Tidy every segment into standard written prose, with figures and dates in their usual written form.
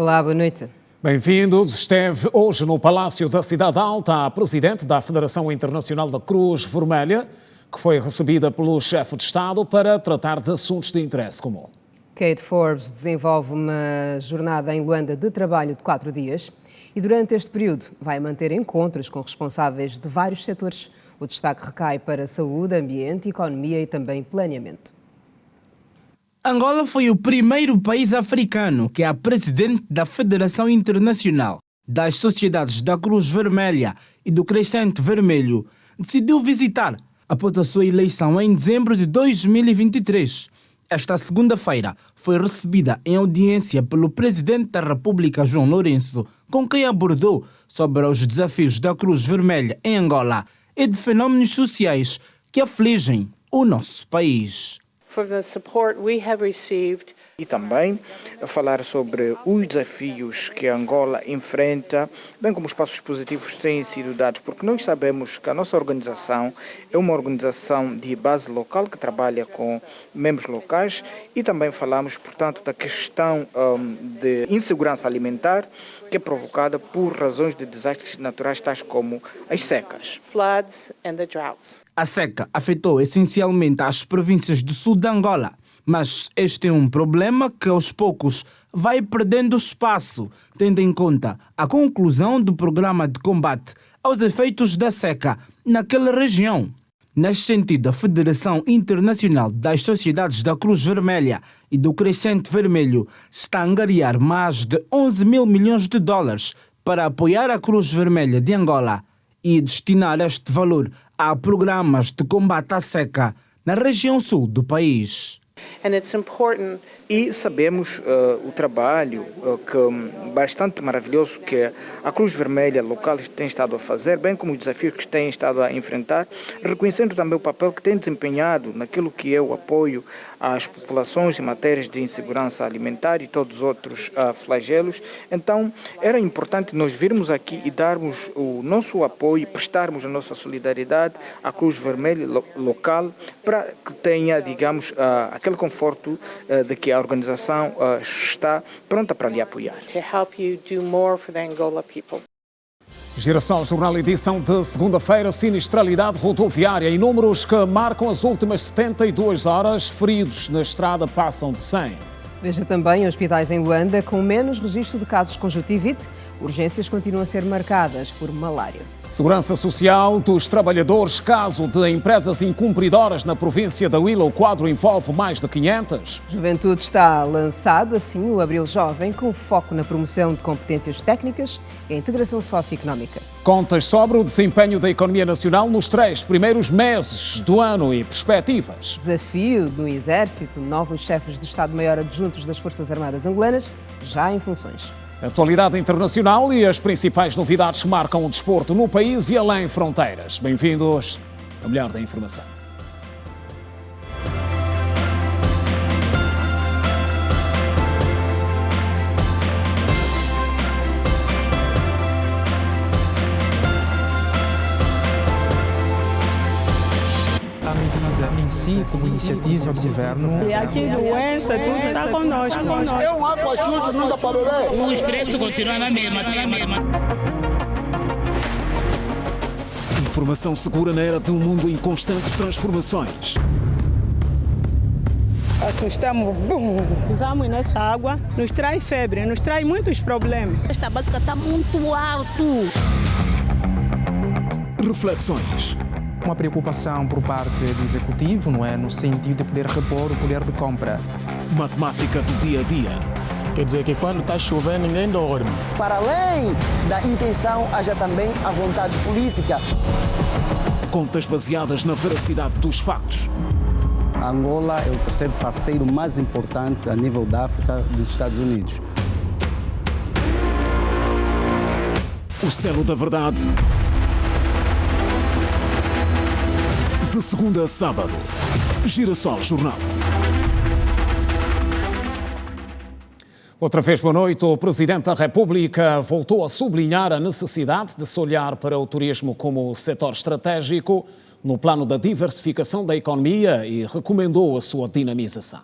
Olá, boa noite. Bem-vindos. Esteve hoje no Palácio da Cidade Alta a presidente da Federação Internacional da Cruz Vermelha, que foi recebida pelo chefe de Estado para tratar de assuntos de interesse comum. Kate Forbes desenvolve uma jornada em Luanda de trabalho de 4 dias e durante este período vai manter encontros com responsáveis de vários setores. O destaque recai para saúde, ambiente, economia e também planeamento. Angola foi o primeiro país africano que a presidente da Federação Internacional das Sociedades da Cruz Vermelha e do Crescente Vermelho decidiu visitar após a sua eleição em dezembro de 2023. Esta segunda-feira foi recebida em audiência pelo presidente da República, João Lourenço, com quem abordou sobre os desafios da Cruz Vermelha em Angola e de fenômenos sociais que afligem o nosso país. For the support we have received. E também falar sobre os desafios que a Angola enfrenta, bem como os passos positivos que têm sido dados, porque nós sabemos que a nossa organização é uma organização de base local que trabalha com membros locais e também falamos, portanto, da questão de insegurança alimentar que é provocada por razões de desastres naturais tais como as secas. Floods and the droughts. A seca afetou essencialmente as províncias do sul de Angola, mas este é um problema que aos poucos vai perdendo espaço, tendo em conta a conclusão do programa de combate aos efeitos da seca naquela região. Neste sentido, a Federação Internacional das Sociedades da Cruz Vermelha e do Crescente Vermelho está a angariar mais de 11 mil milhões de dólares para apoiar a Cruz Vermelha de Angola e destinar este valor a programas de combate à seca na região sul do país. And it's important. E sabemos o trabalho bastante maravilhoso que a Cruz Vermelha local tem estado a fazer, bem como os desafios que tem estado a enfrentar, reconhecendo também o papel que tem desempenhado naquilo que é o apoio às populações em matérias de insegurança alimentar e todos os outros flagelos. Então, era importante nós virmos aqui e darmos o nosso apoio, prestarmos a nossa solidariedade à Cruz Vermelha local para que tenha, digamos, aquele conforto de que a organização está pronta para lhe apoiar. To help you do more for the Angola people. Girassol Jornal, edição de segunda-feira, sinistralidade rodoviária em números que marcam as últimas 72 horas, feridos na estrada passam de 100. Veja também hospitais em Luanda com menos registro de casos de conjuntivite. Urgências continuam a ser marcadas por malária. Segurança Social dos Trabalhadores, caso de empresas incumpridoras na província da Huila. O quadro envolve mais de 500. Juventude está lançado, assim, o Abril Jovem, com foco na promoção de competências técnicas e a integração socioeconómica. Contas sobre o desempenho da economia nacional nos 3 primeiros meses do ano e perspectivas. Desafio no Exército, novos chefes de Estado-Maior adjuntos das Forças Armadas angolanas, já em funções. Atualidade internacional e as principais novidades que marcam o desporto no país e além fronteiras. Bem-vindos ao melhor da informação. Em si, como iniciativa do governo. E aqui doença, tudo está conosco. É um água suja, não dá para beber. Os preços continuam na mesma. Informação segura na era de um mundo em constantes transformações. Assustamos, pisamos nessa água, nos traz febre, nos traz muitos problemas. Esta básica está muito alto. Reflexões. Uma preocupação por parte do Executivo, não é? No sentido de poder repor o poder de compra. Matemática do dia a dia. Quer dizer que quando está chovendo ninguém dorme. Para além da intenção, haja também a vontade política. Contas baseadas na veracidade dos factos. A Angola é o terceiro parceiro mais importante a nível da África dos Estados Unidos. O selo da verdade. De segunda a sábado, Girassol Jornal. Outra vez, boa noite. O Presidente da República voltou a sublinhar a necessidade de se olhar para o turismo como setor estratégico no plano da diversificação da economia e recomendou a sua dinamização.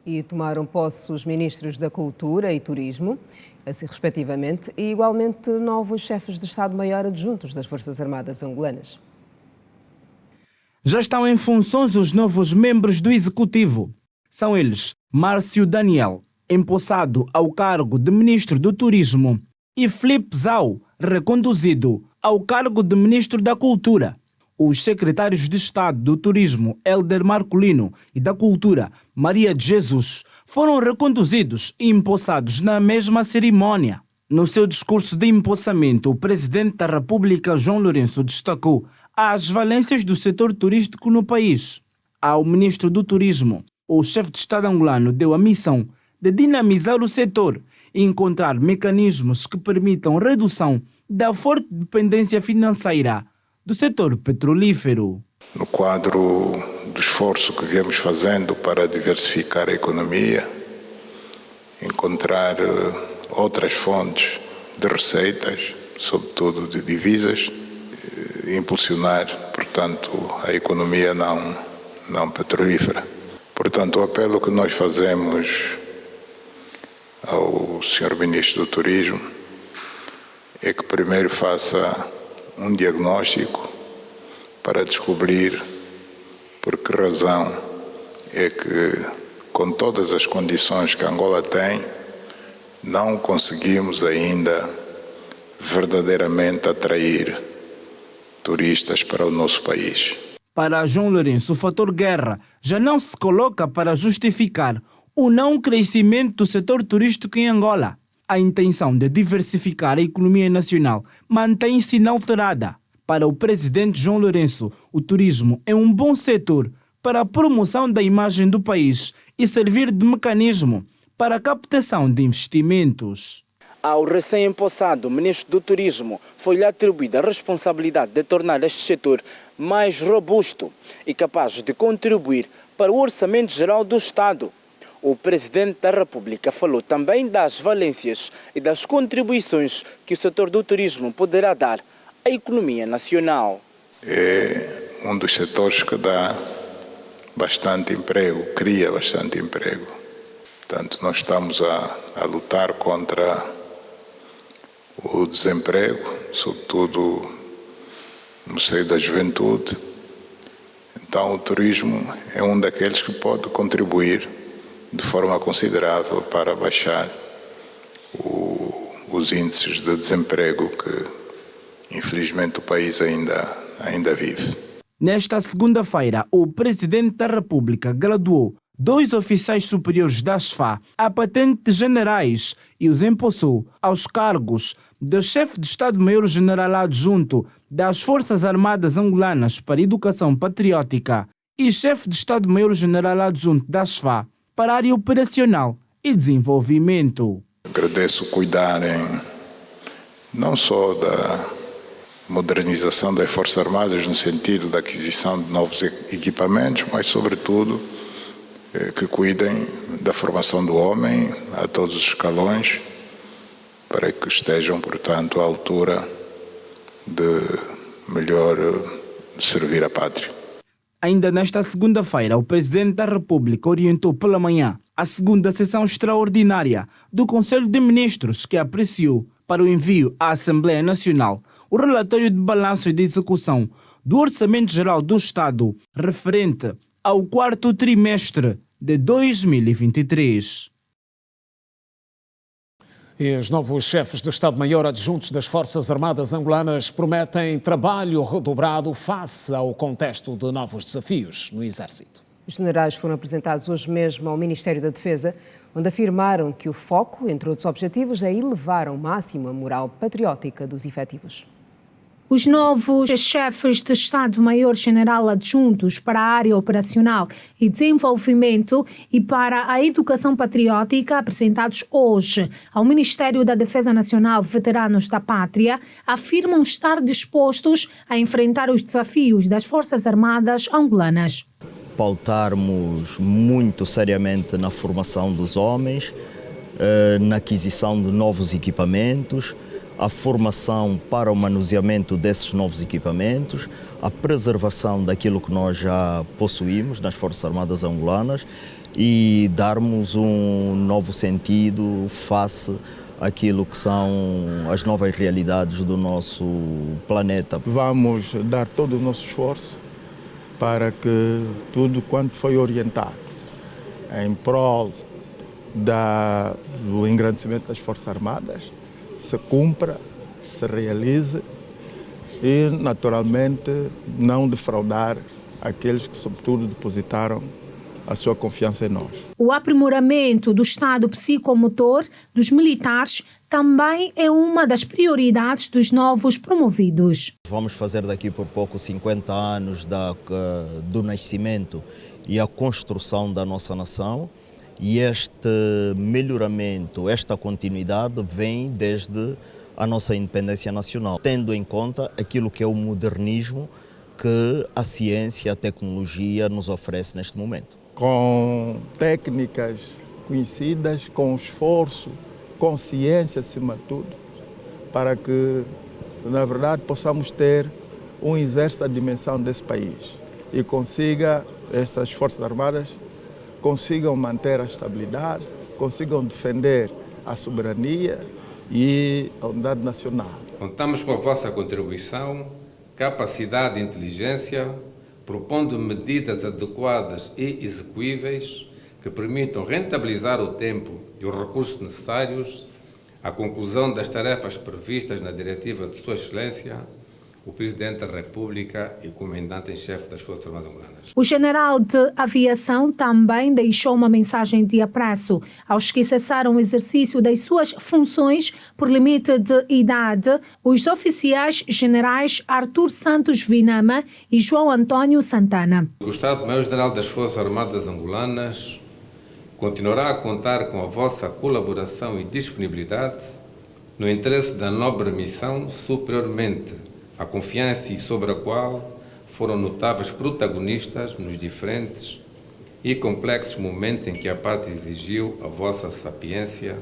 E tomaram posse os ministros da Cultura e Turismo, assim respectivamente, e igualmente novos chefes de Estado-Maior adjuntos das Forças Armadas angolanas. Já estão em funções os novos membros do Executivo. São eles Márcio Daniel, empossado ao cargo de Ministro do Turismo, e Filipe Zau, reconduzido ao cargo de Ministro da Cultura. Os secretários de Estado do Turismo, Helder Marcolino, e da Cultura, Maria de Jesus, foram reconduzidos e empossados na mesma cerimónia. No seu discurso de empossamento, o Presidente da República, João Lourenço, destacou as valências do setor turístico no país. Ao Ministro do Turismo, o chefe de Estado angolano deu a missão de dinamizar o setor e encontrar mecanismos que permitam redução da forte dependência financeira do setor petrolífero. No quadro do esforço que viemos fazendo para diversificar a economia, encontrar outras fontes de receitas, sobretudo de divisas, impulsionar, portanto, a economia não petrolífera. Portanto, o apelo que nós fazemos ao Sr. Ministro do Turismo é que primeiro faça um diagnóstico para descobrir por que razão é que, com todas as condições que Angola tem, não conseguimos ainda verdadeiramente atrair turistas para o nosso país. Para João Lourenço, o fator guerra já não se coloca para justificar o não crescimento do setor turístico em Angola. A intenção de diversificar a economia nacional mantém-se inalterada. Para o presidente João Lourenço, o turismo é um bom setor para a promoção da imagem do país e servir de mecanismo para a captação de investimentos. Ao recém-empossado ministro do Turismo, foi-lhe atribuída a responsabilidade de tornar este setor mais robusto e capaz de contribuir para o orçamento geral do Estado. O Presidente da República falou também das valências e das contribuições que o setor do turismo poderá dar à economia nacional. É um dos setores que dá bastante emprego, cria bastante emprego. Portanto, nós estamos a lutar contra o desemprego, sobretudo no seio da juventude. Então, o turismo é um daqueles que pode contribuir de forma considerável para baixar os índices de desemprego que, infelizmente, o país ainda vive. Nesta segunda-feira, o Presidente da República graduou 2 oficiais superiores da SFA a patentes generais e os empossou aos cargos de chefe de Estado-Maior-General Adjunto das Forças Armadas Angolanas para Educação Patriótica e chefe de Estado-Maior-General Adjunto da SFA para a área operacional e desenvolvimento. Agradeço cuidarem não só da modernização das Forças Armadas no sentido da aquisição de novos equipamentos, mas, sobretudo, que cuidem da formação do homem a todos os escalões para que estejam, portanto, à altura de melhor servir a pátria. Ainda nesta segunda-feira, o Presidente da República orientou pela manhã a segunda sessão extraordinária do Conselho de Ministros, que apreciou para o envio à Assembleia Nacional o relatório de balanço e de execução do Orçamento Geral do Estado referente ao 4º trimestre de 2023. E os novos chefes de Estado-Maior adjuntos das Forças Armadas angolanas prometem trabalho redobrado face ao contexto de novos desafios no Exército. Os generais foram apresentados hoje mesmo ao Ministério da Defesa, onde afirmaram que o foco, entre outros objetivos, é elevar ao máximo a moral patriótica dos efetivos. Os novos chefes de Estado-Maior-General adjuntos para a área operacional e desenvolvimento e para a educação patriótica, apresentados hoje ao Ministério da Defesa Nacional Veteranos da Pátria, afirmam estar dispostos a enfrentar os desafios das Forças Armadas angolanas. Pautarmos muito seriamente na formação dos homens, na aquisição de novos equipamentos, a formação para o manuseamento desses novos equipamentos, a preservação daquilo que nós já possuímos nas Forças Armadas angolanas e darmos um novo sentido face àquilo que são as novas realidades do nosso planeta. Vamos dar todo o nosso esforço para que tudo quanto foi orientado em prol do engrandecimento das Forças Armadas se cumpra, se realize e, naturalmente, não defraudar aqueles que, sobretudo, depositaram a sua confiança em nós. O aprimoramento do estado psicomotor dos militares também é uma das prioridades dos novos promovidos. Vamos fazer daqui por pouco 50 anos do nascimento e a construção da nossa nação, e este melhoramento, esta continuidade vem desde a nossa independência nacional, tendo em conta aquilo que é o modernismo que a ciência, a tecnologia nos oferece neste momento. Com técnicas conhecidas, com esforço, com ciência acima de tudo, para que, na verdade, possamos ter um exército da dimensão desse país e estas Forças Armadas consigam manter a estabilidade, consigam defender a soberania e a unidade nacional. Contamos com a vossa contribuição, capacidade e inteligência, propondo medidas adequadas e execuíveis que permitam rentabilizar o tempo e os recursos necessários à conclusão das tarefas previstas na diretiva de Sua Excelência, o Presidente da República e o Comandante em Chefe das Forças Armadas Angolanas. O general de aviação também deixou uma mensagem de apreço aos que cessaram o exercício das suas funções por limite de idade, os oficiais generais Arthur Santos Vinama e João Antônio Santana. O Estado-Maior-General das Forças Armadas Angolanas continuará a contar com a vossa colaboração e disponibilidade no interesse da nobre missão, superiormente a confiança e sobre a qual foram notáveis protagonistas nos diferentes e complexos momentos em que a parte exigiu a vossa sapiência,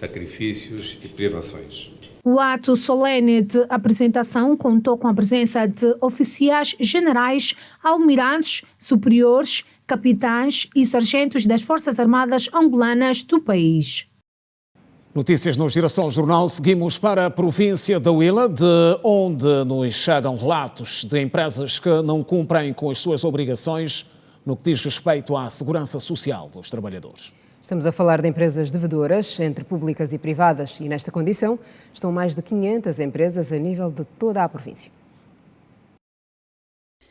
sacrifícios e privações. O ato solene de apresentação contou com a presença de oficiais generais, almirantes, superiores, capitães e sargentos das Forças Armadas Angolanas do país. Notícias no Geração Jornal. Seguimos para a província da Huila, de onde nos chegam relatos de empresas que não cumprem com as suas obrigações no que diz respeito à segurança social dos trabalhadores. Estamos a falar de empresas devedoras, entre públicas e privadas, e nesta condição estão mais de 500 empresas a nível de toda a província.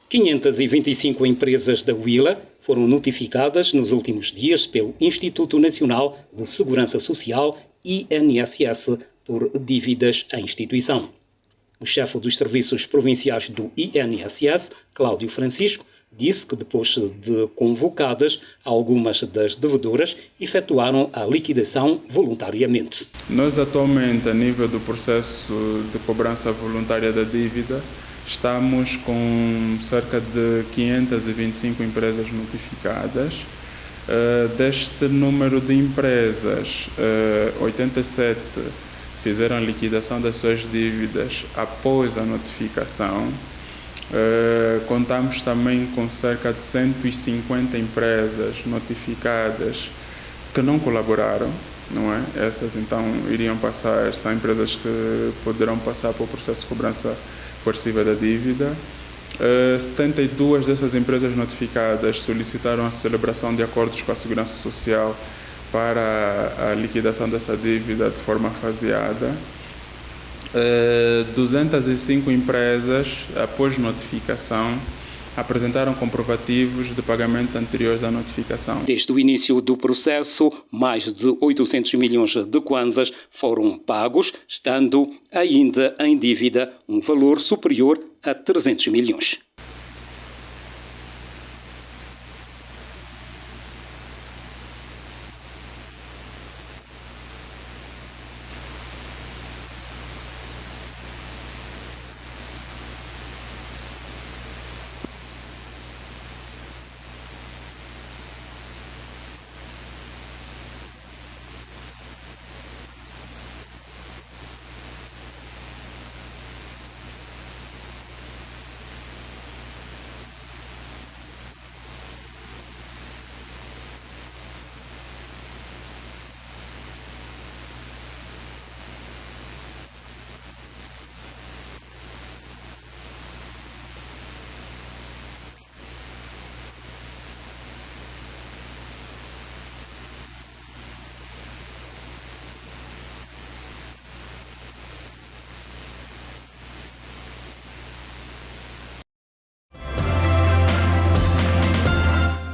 525 empresas da Huila foram notificadas nos últimos dias pelo Instituto Nacional de Segurança Social, INSS, por dívidas à instituição. O chefe dos serviços provinciais do INSS, Cláudio Francisco, disse que depois de convocadas, algumas das devedoras efetuaram a liquidação voluntariamente. Nós atualmente, a nível do processo de cobrança voluntária da dívida, estamos com cerca de 525 empresas notificadas. Deste número de empresas, 87 fizeram a liquidação das suas dívidas após a notificação. Contamos também com cerca de 150 empresas notificadas que não colaboraram, não é? Essas então iriam passar, são empresas que poderão passar para o processo de cobrança coerciva da dívida. 72 dessas empresas notificadas solicitaram a celebração de acordos com a Segurança Social para a liquidação dessa dívida de forma faseada. 205 empresas, após notificação, apresentaram comprovativos de pagamentos anteriores à notificação. Desde o início do processo, mais de 800 milhões de kwanzas foram pagos, estando ainda em dívida um valor superior a 300 milhões.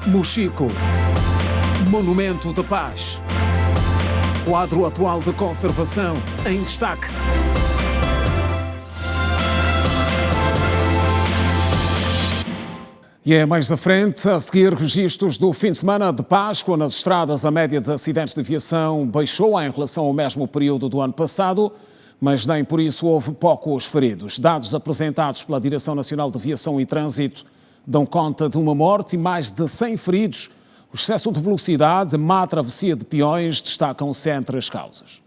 Mochico, Monumento da Paz. Quadro atual de conservação em destaque. E é mais à frente, a seguir, registros do fim de semana de Páscoa nas estradas. A média de acidentes de aviação baixou em relação ao mesmo período do ano passado, mas nem por isso houve poucos feridos. Dados apresentados pela Direção Nacional de Aviação e Trânsito dão conta de uma morte e mais de 100 feridos. O excesso de velocidade, má travessia de peões destacam-se entre as causas.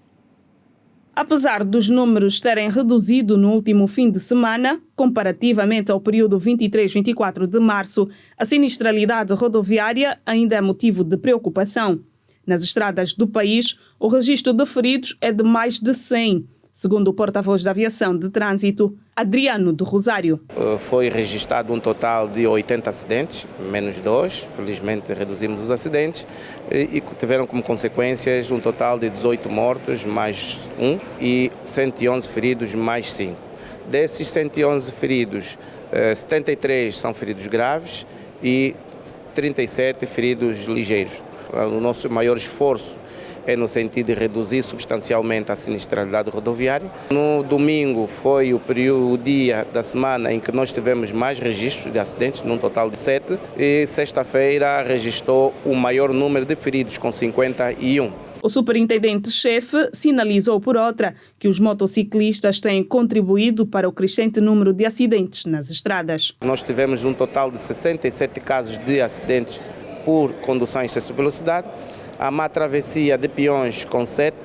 Apesar dos números terem reduzido no último fim de semana, comparativamente ao período 23-24 de março, a sinistralidade rodoviária ainda é motivo de preocupação. Nas estradas do país, o registro de feridos é de mais de 100, segundo o porta-voz da Aviação de Trânsito, Adriano do Rosário. Foi registrado um total de 80 acidentes, menos 2. Felizmente reduzimos os acidentes e tiveram como consequências um total de 18 mortos, mais 1, e 111 feridos, mais 5. Desses 111 feridos, 73 são feridos graves e 37 feridos ligeiros. O nosso maior esforço é no sentido de reduzir substancialmente a sinistralidade rodoviária. No domingo foi o dia da semana em que nós tivemos mais registros de acidentes, num total de 7, e sexta-feira registrou o maior número de feridos, com 51. O superintendente-chefe sinalizou, por outra, que os motociclistas têm contribuído para o crescente número de acidentes nas estradas. Nós tivemos um total de 67 casos de acidentes por condução em excesso de velocidade, a má travessia de peões com 7,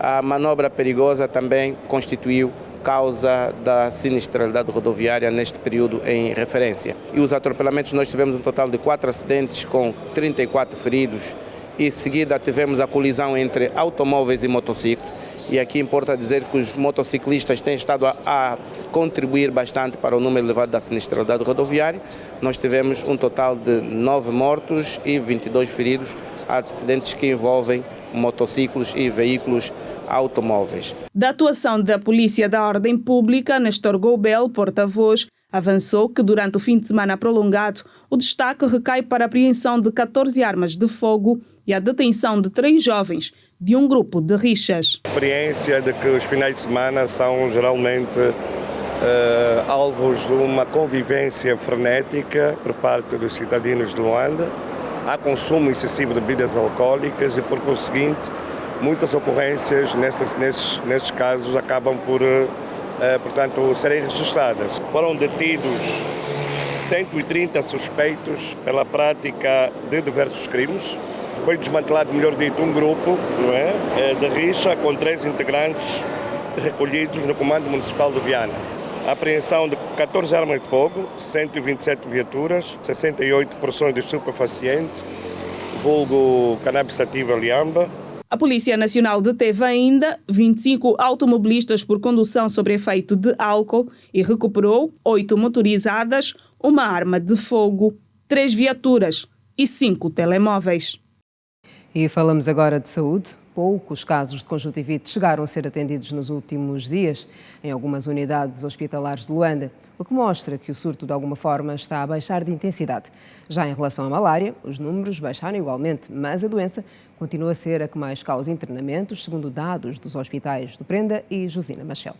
a manobra perigosa também constituiu causa da sinistralidade rodoviária neste período em referência. E os atropelamentos, nós tivemos um total de 4 acidentes com 34 feridos e em seguida tivemos a colisão entre automóveis e motociclos. E aqui importa dizer que os motociclistas têm estado a contribuir bastante para o número elevado da sinistralidade rodoviária. Nós tivemos um total de 9 mortos e 22 feridos, acidentes que envolvem motociclos e veículos automóveis. Da atuação da Polícia da Ordem Pública, Nestor Goubel, porta-voz, avançou que durante o fim de semana prolongado, o destaque recai para a apreensão de 14 armas de fogo e a detenção de 3 jovens de um grupo de rixas. A experiência de que os finais de semana são geralmente alvos de uma convivência frenética por parte dos cidadãos de Luanda. Há consumo excessivo de bebidas alcoólicas e, por conseguinte, muitas ocorrências nesses casos acabam por, portanto, serem registradas. Foram detidos 130 suspeitos pela prática de diversos crimes. Foi desmantelado, melhor dito, um grupo de rixa com 3 integrantes recolhidos no Comando Municipal de Viana. A apreensão de 14 armas de fogo, 127 viaturas, 68 porções de estupefaciente, vulgo cannabis sativa liamba. A Polícia Nacional deteve ainda 25 automobilistas por condução sob efeito de álcool e recuperou 8 motorizadas, uma arma de fogo, 3 viaturas e 5 telemóveis. E falamos agora de saúde. Poucos casos de conjuntivite chegaram a ser atendidos nos últimos dias em algumas unidades hospitalares de Luanda, o que mostra que o surto de alguma forma está a baixar de intensidade. Já em relação à malária, os números baixaram igualmente, mas a doença continua a ser a que mais causa internamentos, segundo dados dos hospitais do Prenda e Josina Machel.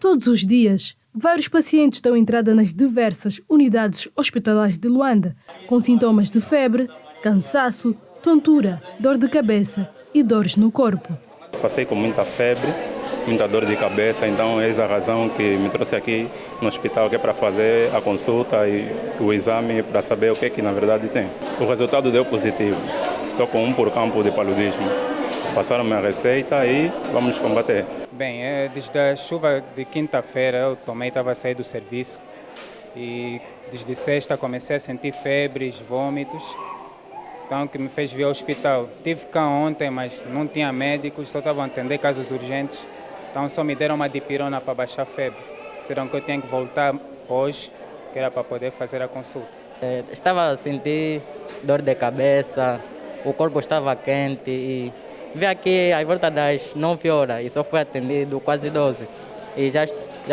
Todos os dias, vários pacientes dão entrada nas diversas unidades hospitalares de Luanda, com sintomas de febre, cansaço, tontura, dor de cabeça e dores no corpo. Passei com muita febre, muita dor de cabeça, então é essa a razão que me trouxe aqui no hospital, que é para fazer a consulta e o exame para saber o que é que na verdade tem. O resultado deu positivo. Estou com 1 por campo de paludismo. Passaram minha receita e vamos combater. Bem, desde a chuva de quinta-feira eu estava a sair do serviço e desde sexta comecei a sentir febres, vômitos. Então, que me fez vir ao hospital. Tive cá ontem, mas não tinha médicos, só estavam a atender casos urgentes. Então, só me deram uma dipirona para baixar a febre. Disseram que eu tinha que voltar hoje, que era para poder fazer a consulta. Estava a sentir dor de cabeça, o corpo estava quente e vi aqui à volta das 9 horas e só fui atendido quase 12. E já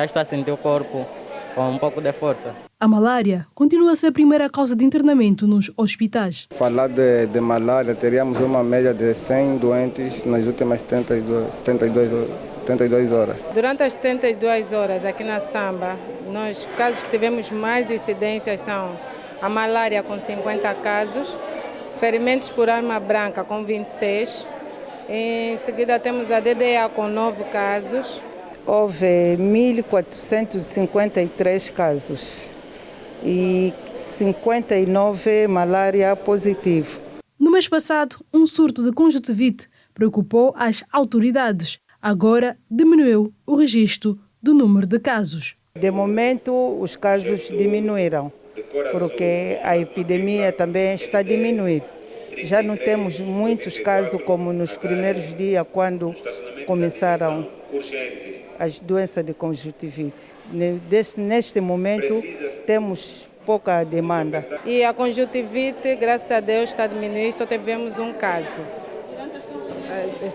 estou a sentir o corpo com um pouco de força. A malária continua a ser a primeira causa de internamento nos hospitais. Falar de malária, teríamos uma média de 100 doentes nas últimas 72 horas. Durante as 72 horas aqui na Samba, os casos que tivemos mais incidências são a malária com 50 casos, ferimentos por arma branca com 26, em seguida temos a DDA com 9 casos. Houve 1.453 casos e 59 malária positivo. No mês passado, um surto de conjuntivite preocupou as autoridades. Agora diminuiu o registro do número de casos. De momento, os casos diminuíram, porque a epidemia também está a diminuir. Já não temos muitos casos como nos primeiros dias, quando começaram as doenças de conjuntivite. Neste momento, temos pouca demanda. E a conjuntivite, graças a Deus, está a diminuir, só tivemos um caso,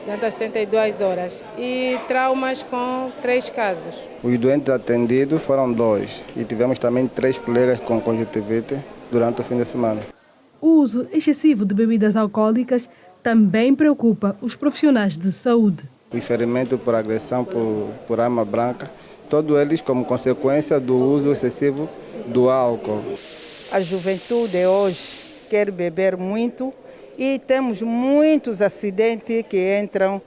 dentro das 72 horas. E traumas com 3 casos. Os doentes atendidos foram 2 e tivemos também 3 colegas com conjuntivite durante o fim de semana. O uso excessivo de bebidas alcoólicas também preocupa os profissionais de saúde. O ferimento por agressão por arma branca, todos eles como consequência do uso excessivo do álcool. A juventude hoje quer beber muito e temos muitos acidentes que entram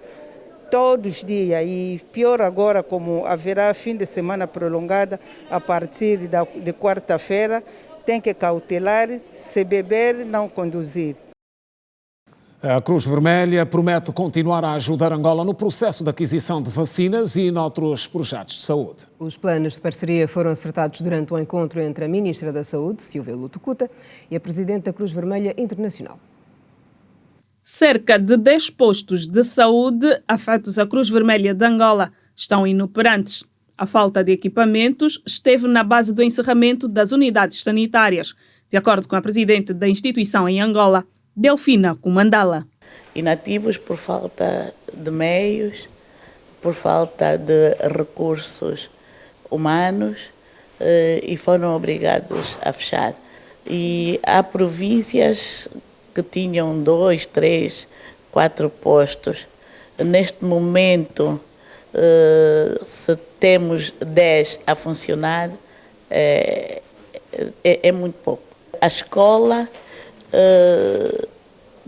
todos os dias. E pior agora, como haverá fim de semana prolongada, a partir de quarta-feira, tem que cautelar, se beber, não conduzir. A Cruz Vermelha promete continuar a ajudar Angola no processo de aquisição de vacinas e noutros projetos de saúde. Os planos de parceria foram acertados durante o encontro entre a Ministra da Saúde, Silvia Lutucuta, e a Presidente da Cruz Vermelha Internacional. Cerca de 10 postos de saúde afetos à Cruz Vermelha de Angola estão inoperantes. A falta de equipamentos esteve na base do encerramento das unidades sanitárias, de acordo com a Presidente da instituição em Angola, Delfina Kumandala. Inativos por falta de meios, por falta de recursos humanos e foram obrigados a fechar. E há províncias que tinham 2, 3, 4 postos. Neste momento, se temos 10 a funcionar, é muito pouco. A escola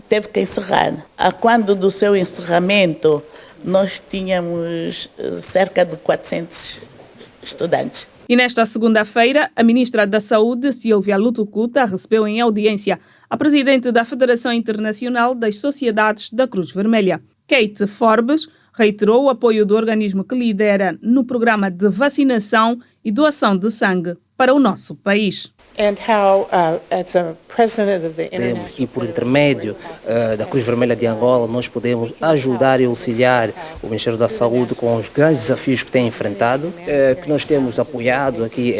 teve que encerrar. A quando do seu encerramento, nós tínhamos cerca de 400 estudantes. E nesta segunda-feira, a Ministra da Saúde, Silvia Lutucuta, recebeu em audiência a Presidente da Federação Internacional das Sociedades da Cruz Vermelha. Kate Forbes reiterou o apoio do organismo que lidera no programa de vacinação e doação de sangue para o nosso país. E por intermédio da Cruz Vermelha de Angola, nós podemos ajudar e auxiliar o Ministério da Saúde com os grandes desafios que tem enfrentado, que nós temos apoiado aqui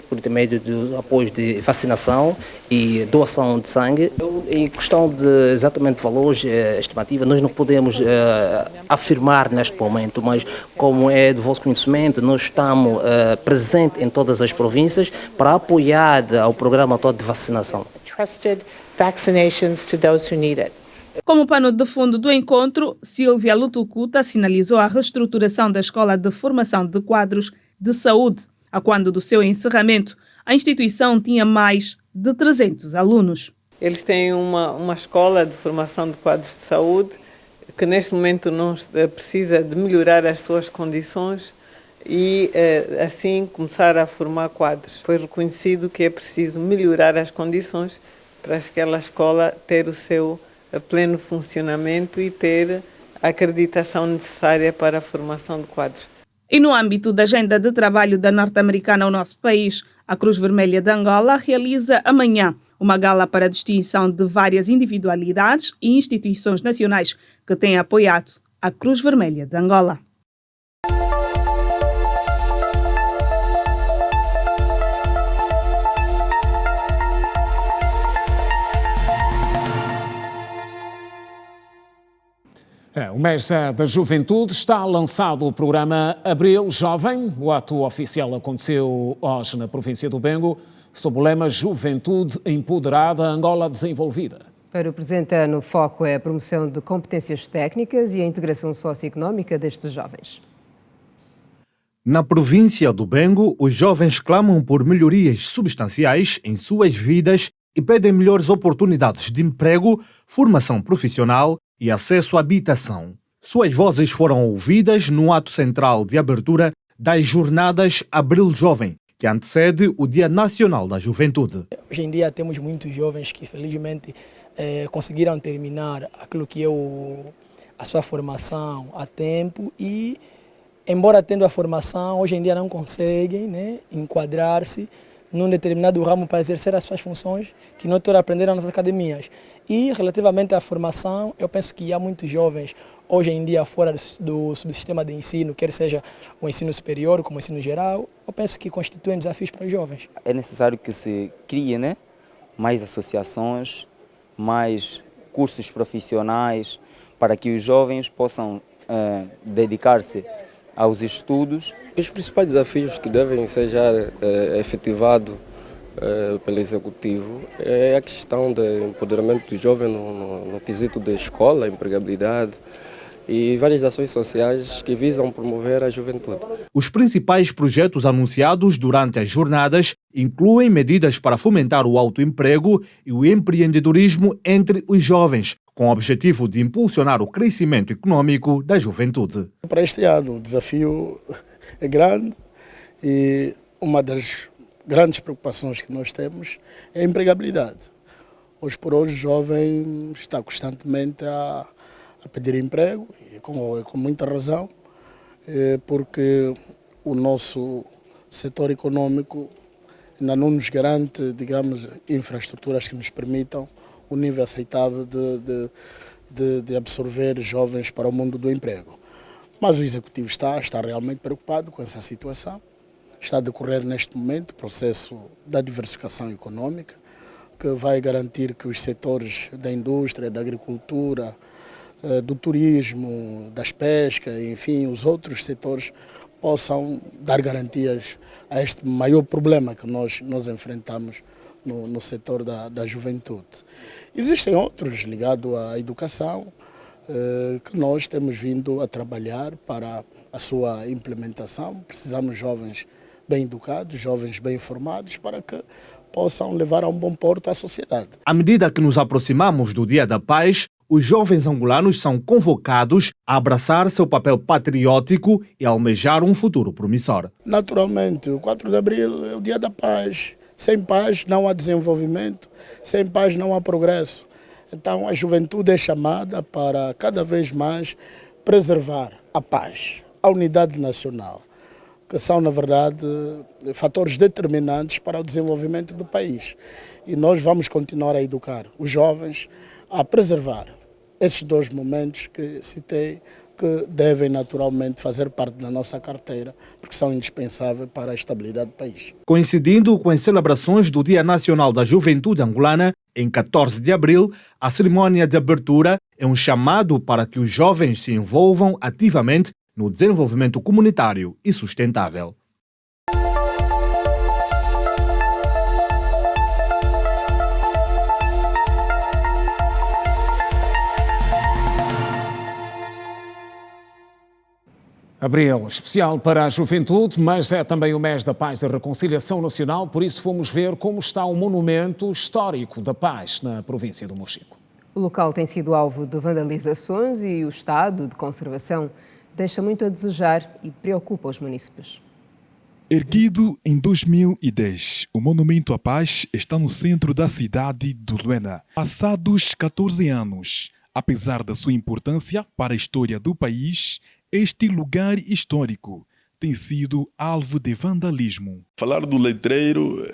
por intermédio de apoio de vacinação e doação de sangue. Em questão de exatamente valores estimativos, nós não podemos afirmar neste momento, mas como é do vosso conhecimento, nós estamos presentes em todas as províncias para apoiar ao programa todo de vacinação. Como pano de fundo do encontro, Silvia Lutucuta sinalizou a reestruturação da Escola de Formação de Quadros de Saúde. A quando do seu encerramento, a instituição tinha mais de 300 alunos. Eles têm uma escola de formação de quadros de saúde que neste momento não precisa de melhorar as suas condições e assim começar a formar quadros. Foi reconhecido que é preciso melhorar as condições para aquela escola ter o seu pleno funcionamento e ter a acreditação necessária para a formação de quadros. E no âmbito da agenda de trabalho da norte-americana ao nosso país, a Cruz Vermelha de Angola realiza amanhã uma gala para a distinção de várias individualidades e instituições nacionais que têm apoiado a Cruz Vermelha de Angola. O mês da Juventude está lançado o programa Abril Jovem. O ato oficial aconteceu hoje na província do Bengo, sob o lema Juventude Empoderada, Angola Desenvolvida. Para o presente ano, o foco é a promoção de competências técnicas e a integração socioeconómica destes jovens. Na província do Bengo, os jovens clamam por melhorias substanciais em suas vidas e pedem melhores oportunidades de emprego, formação profissional e acesso à habitação. Suas vozes foram ouvidas no ato central de abertura das Jornadas Abril Jovem, que antecede o Dia Nacional da Juventude. Hoje em dia temos muitos jovens que felizmente conseguiram terminar aquilo que é a sua formação a tempo e, embora tendo a formação, hoje em dia não conseguem, né, enquadrar-se num determinado ramo para exercer as suas funções que não todos aprenderam nas academias. E relativamente à formação, eu penso que há muitos jovens hoje em dia fora do subsistema de ensino, quer seja o ensino superior como o ensino geral, eu penso que constituem desafios para os jovens. É necessário que se crie, né, mais associações, mais cursos profissionais para que os jovens possam dedicar-se aos estudos. Os principais desafios que devem ser já efetivados pelo Executivo é a questão do empoderamento do jovem no quesito da escola, empregabilidade e várias ações sociais que visam promover a juventude. Os principais projetos anunciados durante as jornadas incluem medidas para fomentar o autoemprego e o empreendedorismo entre os jovens, com o objetivo de impulsionar o crescimento econômico da juventude. Para este ano o desafio é grande e uma das grandes preocupações que nós temos é a empregabilidade. Hoje por hoje o jovem está constantemente a pedir emprego, e com muita razão, porque o nosso setor econômico ainda não nos garante, digamos, infraestruturas que nos permitam um nível aceitável de absorver jovens para o mundo do emprego. Mas o Executivo está realmente preocupado com essa situação. Está a decorrer neste momento o processo da diversificação econômica, que vai garantir que os setores da indústria, da agricultura, do turismo, das pescas, enfim, os outros setores possam dar garantias a este maior problema que nós enfrentamos no setor da juventude. Existem outros ligados à educação que nós temos vindo a trabalhar para a sua implementação. Precisamos de jovens bem educados, jovens bem formados para que possam levar a um bom porto à sociedade. À medida que nos aproximamos do Dia da Paz, os jovens angolanos são convocados a abraçar seu papel patriótico e almejar um futuro promissor. Naturalmente, o 4 de abril é o Dia da Paz. Sem paz não há desenvolvimento, sem paz não há progresso. Então a juventude é chamada para cada vez mais preservar a paz, a unidade nacional, que são, na verdade, fatores determinantes para o desenvolvimento do país. E nós vamos continuar a educar os jovens a preservar esses dois momentos que citei, que devem naturalmente fazer parte da nossa carteira, porque são indispensáveis para a estabilidade do país. Coincidindo com as celebrações do Dia Nacional da Juventude Angolana, em 14 de abril, a cerimônia de abertura é um chamado para que os jovens se envolvam ativamente no desenvolvimento comunitário e sustentável. Abril, especial para a juventude, mas é também o mês da paz e reconciliação nacional, por isso fomos ver como está o monumento histórico da paz na província do Mochico. O local tem sido alvo de vandalizações e o estado de conservação deixa muito a desejar e preocupa os munícipes. Erguido em 2010, o Monumento à Paz está no centro da cidade de Luena. Passados 14 anos, apesar da sua importância para a história do país, este lugar histórico tem sido alvo de vandalismo. Falar do letreiro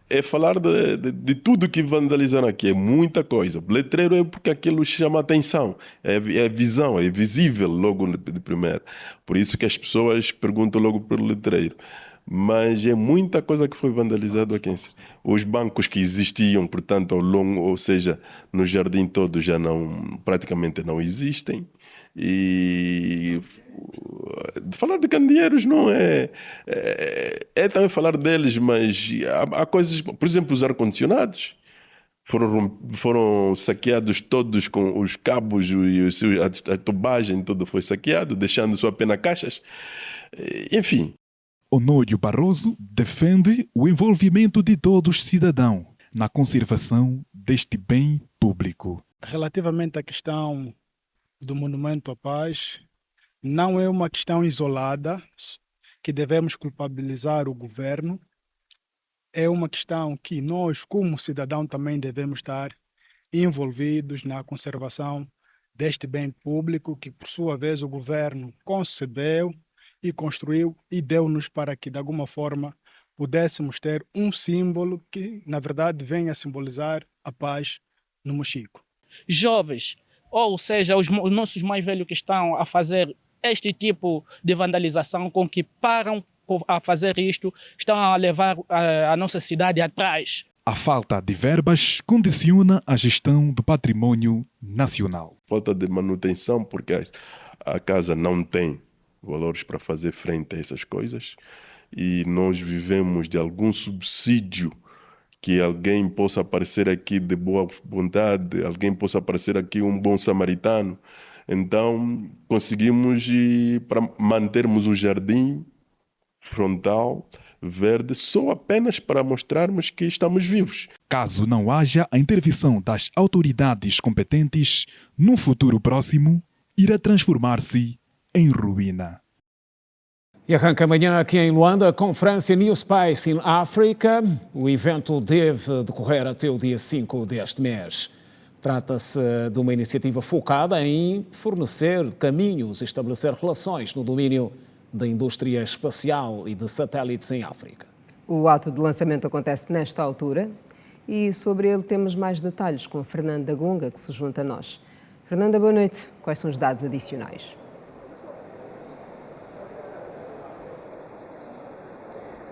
é falar de tudo que vandalizaram aqui, é muita coisa. O letreiro é porque aquilo chama atenção, é visão, é visível logo de primeiro. Por isso que as pessoas perguntam logo pelo letreiro. mas é muita coisa que foi vandalizado aqui. Os bancos que existiam, portanto, ao longo, ou seja, no jardim todo já praticamente não existem. E falar de candeeiros não é também falar deles, mas há coisas, por exemplo, os ar-condicionados foram saqueados todos, com os cabos e a tubagem, tudo foi saqueado, deixando só apenas caixas. Enfim. Honório Barroso defende o envolvimento de todos os cidadãos na conservação deste bem público. Relativamente à questão do Monumento à Paz, não é uma questão isolada que devemos culpabilizar o governo. É uma questão que nós, como cidadão, também devemos estar envolvidos na conservação deste bem público que, por sua vez, o governo concebeu e construiu e deu-nos para que, de alguma forma, pudéssemos ter um símbolo que, na verdade, venha a simbolizar a paz no Mochico. Jovens, ou seja, os nossos mais velhos que estão a fazer este tipo de vandalização, com que param a fazer isto, estão a levar a nossa cidade atrás. A falta de verbas condiciona a gestão do patrimônio nacional. Falta de manutenção, porque a casa não tem valores para fazer frente a essas coisas e nós vivemos de algum subsídio que alguém possa aparecer aqui de boa vontade, alguém possa aparecer aqui um bom samaritano. Então conseguimos, para mantermos o jardim frontal, verde, só apenas para mostrarmos que estamos vivos. Caso não haja a intervenção das autoridades competentes, no futuro próximo irá transformar-se em ruína. E arranca amanhã aqui em Luanda a conferência New Space in Africa. O evento deve decorrer até o dia 5 deste mês. Trata-se de uma iniciativa focada em fornecer caminhos e estabelecer relações no domínio da indústria espacial e de satélites em África. O ato de lançamento acontece nesta altura e sobre ele temos mais detalhes com a Fernanda Gunga, que se junta a nós. Fernanda, boa noite. Quais são os dados adicionais?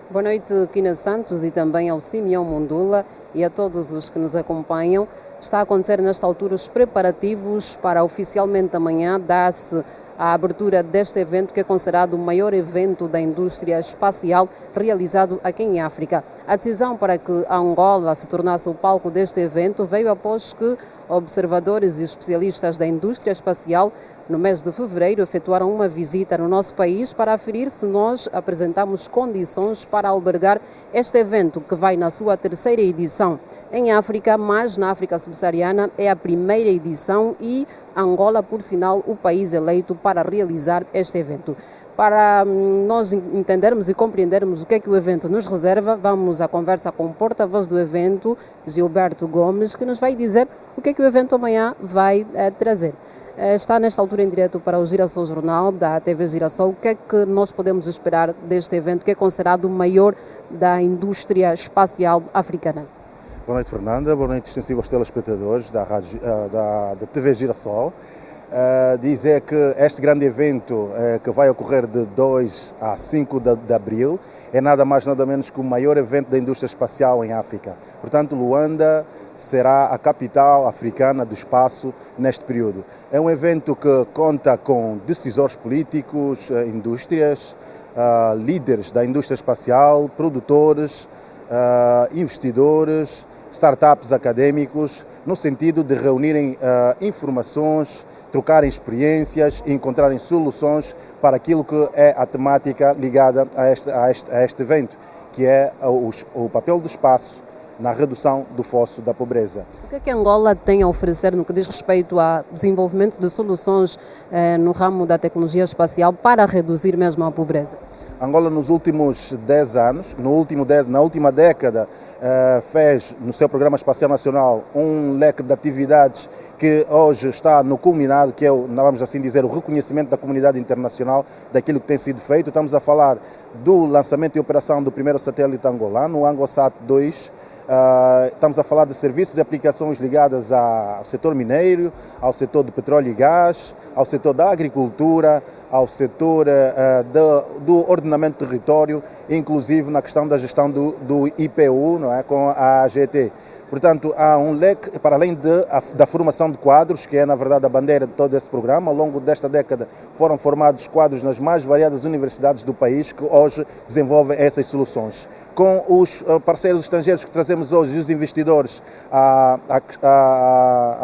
Boa noite, Quina Santos, e também ao Simeão Mondula e a todos os que nos acompanham. Está a acontecer nesta altura os preparativos para oficialmente amanhã dar-se a abertura deste evento, que é considerado o maior evento da indústria espacial realizado aqui em África. A decisão para que a Angola se tornasse o palco deste evento veio após que observadores e especialistas da indústria espacial, no mês de fevereiro, efetuaram uma visita no nosso país para aferir se nós apresentamos condições para albergar este evento, que vai na sua terceira edição em África, mas na África subsaariana é a primeira edição e Angola, por sinal, o país eleito para realizar este evento. Para nós entendermos e compreendermos o que é que o evento nos reserva, vamos à conversa com o porta-voz do evento, Gilberto Gomes, que nos vai dizer o que é que o evento amanhã vai trazer. Está nesta altura em direto para o Girassol Jornal, da TV Girassol. O que é que nós podemos esperar deste evento, que é considerado o maior da indústria espacial africana? Boa noite, Fernanda. Boa noite, extensivo aos telespectadores da TV Girassol. Dizer que este grande evento que vai ocorrer de 2 a 5 de abril é nada mais nada menos que o maior evento da indústria espacial em África. Portanto, Luanda será a capital africana do espaço neste período. É um evento que conta com decisores políticos, indústrias, líderes da indústria espacial, produtores, investidores, startups académicos, no sentido de reunirem informações, trocarem experiências e encontrarem soluções para aquilo que é a temática ligada a este evento, que é o papel do espaço na redução do fosso da pobreza. O que é que Angola tem a oferecer no que diz respeito ao desenvolvimento de soluções no ramo da tecnologia espacial para reduzir mesmo a pobreza? Angola, nos últimos 10 anos, na última década, fez no seu Programa Espacial Nacional um leque de atividades que hoje está no culminado, que é, vamos assim dizer, o reconhecimento da comunidade internacional daquilo que tem sido feito. Estamos a falar do lançamento e operação do primeiro satélite angolano, o AngoSat 2, Estamos a falar de serviços e aplicações ligadas ao setor mineiro, ao setor de petróleo e gás, ao setor da agricultura, ao setor do ordenamento do território, inclusive na questão da gestão do IPU, não é, com a AGT. Portanto, há um leque, para além da formação de quadros, que é, na verdade, a bandeira de todo esse programa. Ao longo desta década foram formados quadros nas mais variadas universidades do país, que hoje desenvolvem essas soluções. Com os parceiros estrangeiros que trazemos hoje, os investidores, a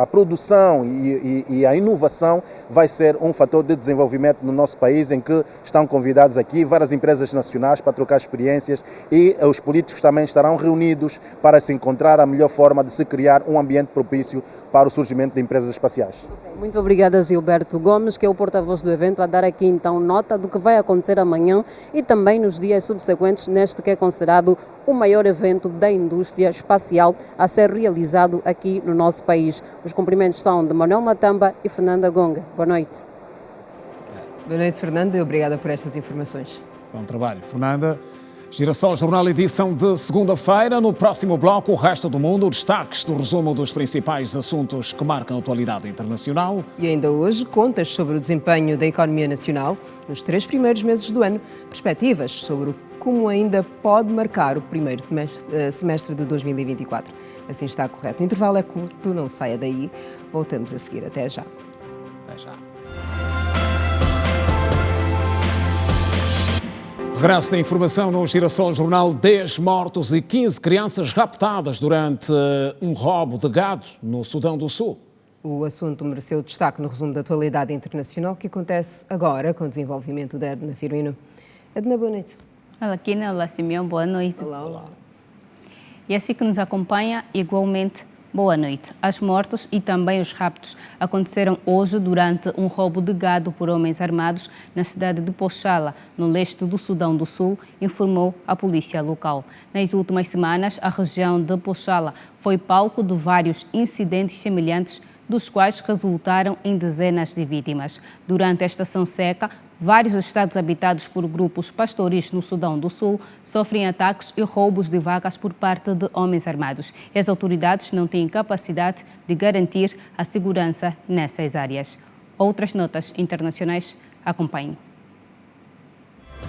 produção e a inovação vai ser um fator de desenvolvimento no nosso país, em que estão convidados aqui várias empresas nacionais para trocar experiências, e os políticos também estarão reunidos para se encontrar a melhor forma de se criar um ambiente propício para o surgimento de empresas espaciais. Muito obrigada, Gilberto Gomes, que é o porta-voz do evento, a dar aqui então nota do que vai acontecer amanhã e também nos dias subsequentes neste que é considerado o maior evento da indústria espacial a ser realizado aqui no nosso país. Os cumprimentos são de Manuel Matamba e Fernanda Gonga. Boa noite. Boa noite, Fernanda, e obrigada por estas informações. Bom trabalho, Fernanda. Girassol Jornal, edição de segunda-feira. No próximo bloco, o resto do mundo, destaques do resumo dos principais assuntos que marcam a atualidade internacional. E ainda hoje, contas sobre o desempenho da economia nacional nos 3 primeiros meses do ano, perspectivas sobre como ainda pode marcar o primeiro semestre de 2024. Assim está correto. O intervalo é curto, não saia daí. Voltamos a seguir. Até já. Até já. Regresso da informação no Girassol Jornal. 10 mortos e 15 crianças raptadas durante um roubo de gado no Sudão do Sul. O assunto mereceu destaque no resumo da atualidade internacional que acontece agora com o desenvolvimento da Edna Firmino. Edna, boa noite. Olá, Kina. Olá, Simeão. Boa noite. Olá, olá. E assim que nos acompanha, igualmente, boa noite. As mortes e também os raptos aconteceram hoje durante um roubo de gado por homens armados na cidade de Pochala, no leste do Sudão do Sul, informou a polícia local. Nas últimas semanas, a região de Pochala foi palco de vários incidentes semelhantes, dos quais resultaram em dezenas de vítimas. Durante a estação seca, vários estados habitados por grupos pastoris no Sudão do Sul sofrem ataques e roubos de vacas por parte de homens armados. E as autoridades não têm capacidade de garantir a segurança nessas áreas. Outras notas internacionais acompanhem.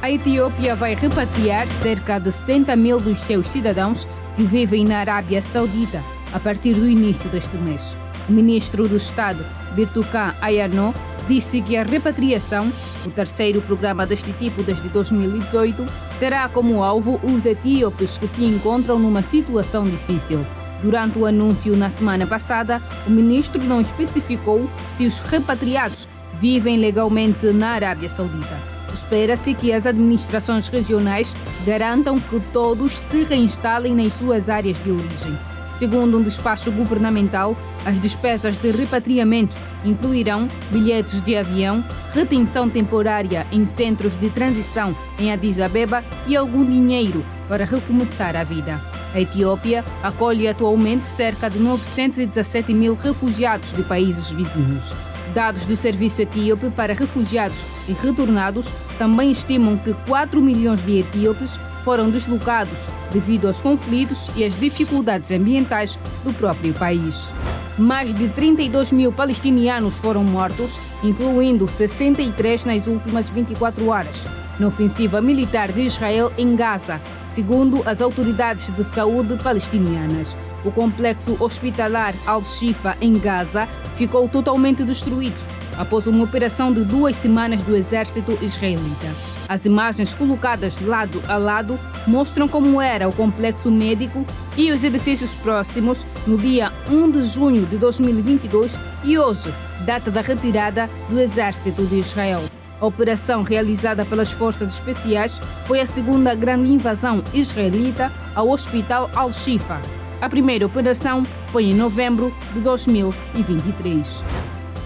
A Etiópia vai repatriar cerca de 70 mil dos seus cidadãos que vivem na Arábia Saudita a partir do início deste mês. O ministro do Estado, Birtukan Ayarno, disse que a repatriação, o terceiro programa deste tipo desde 2018, terá como alvo os etíopes que se encontram numa situação difícil. Durante o anúncio na semana passada, o ministro não especificou se os repatriados vivem legalmente na Arábia Saudita. Espera-se que as administrações regionais garantam que todos se reinstalem nas suas áreas de origem. Segundo um despacho governamental, as despesas de repatriamento incluirão bilhetes de avião, retenção temporária em centros de transição em Addis Abeba e algum dinheiro para recomeçar a vida. A Etiópia acolhe atualmente cerca de 917 mil refugiados de países vizinhos. Dados do Serviço Etíope para Refugiados e Retornados também estimam que 4 milhões de etíopes foram deslocados devido aos conflitos e às dificuldades ambientais do próprio país. Mais de 32 mil palestinianos foram mortos, incluindo 63 nas últimas 24 horas, na ofensiva militar de Israel em Gaza, segundo as autoridades de saúde palestinianas. O complexo hospitalar Al-Shifa, em Gaza, ficou totalmente destruído após uma operação de 2 semanas do exército israelita. As imagens colocadas lado a lado mostram como era o complexo médico e os edifícios próximos no dia 1 de junho de 2022 e hoje, data da retirada do exército de Israel. A operação realizada pelas forças especiais foi a segunda grande invasão israelita ao hospital Al-Shifa. A primeira operação foi em novembro de 2023.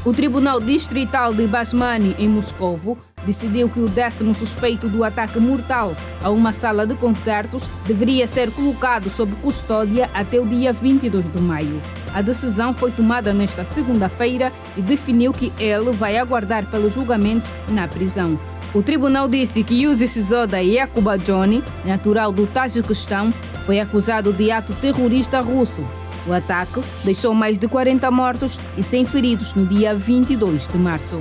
O Tribunal Distrital de Basmani, em Moscovo, decidiu que o 10º suspeito do ataque mortal a uma sala de concertos deveria ser colocado sob custódia até o dia 22 de maio. A decisão foi tomada nesta segunda-feira e definiu que ele vai aguardar pelo julgamento na prisão. O tribunal disse que Yuzi Sizoda Yakuba Johnny, natural do Tajiquistão, foi acusado de ato terrorista russo. O ataque deixou mais de 40 mortos e 100 feridos no dia 22 de março.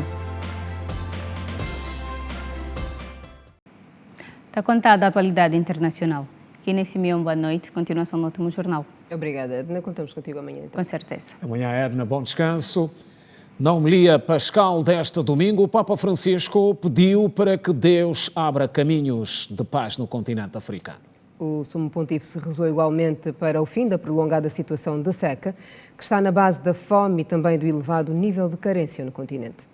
Está contada a atualidade internacional. Kina Simeão, boa noite. Continuação no último jornal. Obrigada, Edna. Contamos contigo amanhã. Então. Com certeza. Amanhã, Edna, bom descanso. Na homilia pascal deste domingo, o Papa Francisco pediu para que Deus abra caminhos de paz no continente africano. O Sumo Pontífice rezou igualmente para o fim da prolongada situação de seca, que está na base da fome e também do elevado nível de carência no continente.